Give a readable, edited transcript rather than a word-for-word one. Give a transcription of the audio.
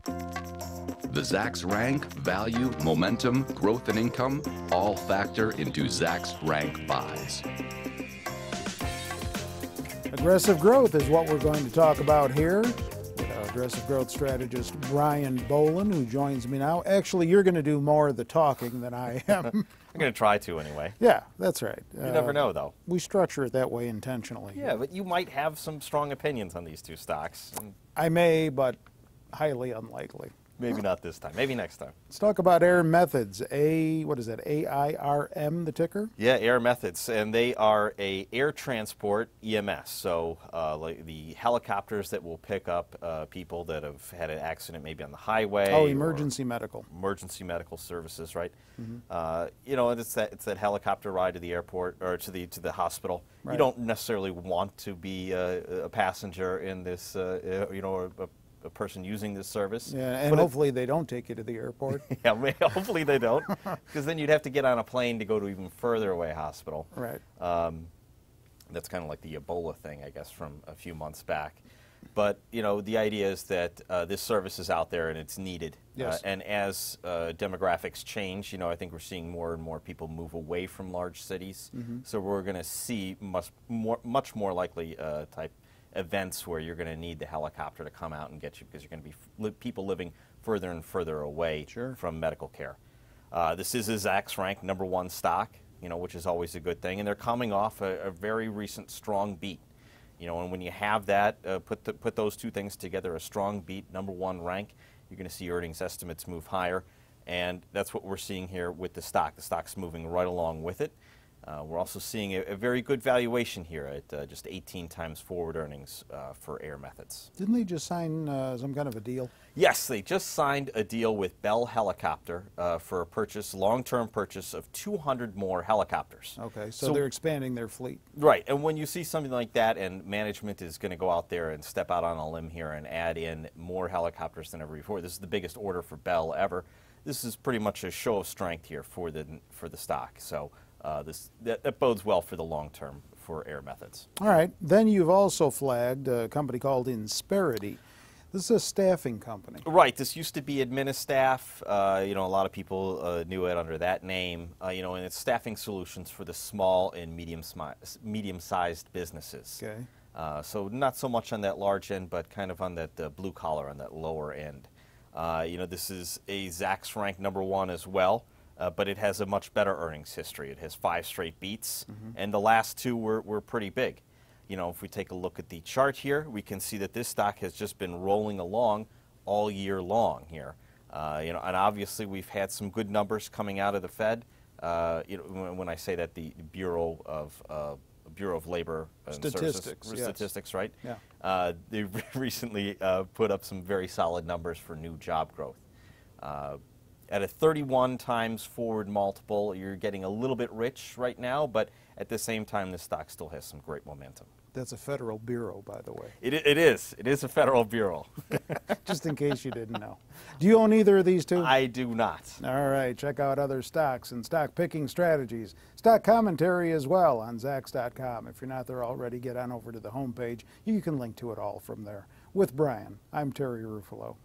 The Zacks Rank, value, momentum, growth, and income all factor into Zacks Rank buys. Aggressive growth is what we're going to talk about here with our aggressive growth strategist, Brian Boland, who joins me now. Actually, you're going to do more of the talking than I am. I'm going to try to anyway. Yeah, that's right. You never know, though. We structure it that way intentionally. Yeah, but you might have some strong opinions on these two stocks. I may, but highly unlikely. Maybe not this time. Maybe next time. Let's talk about AIRM Methods. What is that? AIRM, the ticker? Yeah, AIRM Methods, and they are a air transport EMS. So like the helicopters that will pick up people that have had an accident, maybe on the highway. Oh, emergency medical. Emergency medical services, right? Mm-hmm. You know, it's that helicopter ride to the airport or to the hospital. Right. You don't necessarily want to be a passenger in this, you know, a person using this service. Yeah, and hopefully they don't take you to the airport. Yeah, hopefully they don't, because then you'd have to get on a plane to go to even further away hospital. Right. That's kind of like the Ebola thing, I guess, from a few months back. But, you know, the idea is that this service is out there and it's needed. Yes. And as demographics change, you know, I think we're seeing more and more people move away from large cities. Mm-hmm. So we're going to see much more likely type events where you're going to need the helicopter to come out and get you, because you're going to be people living further and further away from medical care. This is a Zacks Rank #1 stock, you know, which is always a good thing, and they're coming off a very recent strong beat. You know, and when you have that, put those two things together, a strong beat, #1 rank, you're going to see earnings estimates move higher, and that's what we're seeing here with the stock. The stock's moving right along with it. We're also seeing a very good valuation here at just 18 times forward earnings for AIR Methods. Didn't they just sign some kind of a deal? Yes, they just signed a deal with Bell Helicopter for a long-term purchase of 200 more helicopters. Okay, so they're expanding their fleet. Right, and when you see something like that and management is going to go out there and step out on a limb here and add in more helicopters than ever before, this is the biggest order for Bell ever. This is pretty much a show of strength here for the stock. So that bodes well for the long term for AIR Methods. All right. Then you've also flagged a company called Insperity. This is a staffing company. Right. This used to be Administaff. You know, a lot of people knew it under that name. You know, and it's staffing solutions for the small and medium-sized businesses. Okay. So not so much on that large end, but kind of on that blue collar, on that lower end. You know, this is a Zacks Rank #1 as well. But it has a much better earnings history. It has 5 straight beats, and the last 2 were pretty big. You know, if we take a look at the chart here, we can see that this stock has just been rolling along all year long here. You know, and obviously we've had some good numbers coming out of the Fed. You know, when I say that, the Bureau of Labor and Statistics, right? Yeah. They recently put up some very solid numbers for new job growth. At a 31 times forward multiple, you're getting a little bit rich right now, but at the same time, the stock still has some great momentum. That's a federal bureau, by the way. It is. It is a federal bureau. Just in case you didn't know. Do you own either of these two? I do not. All right. Check out other stocks and stock picking strategies. Stock commentary as well on Zacks.com. If you're not there already, get on over to the homepage. You can link to it all from there. With Brian, I'm Terry Ruffalo.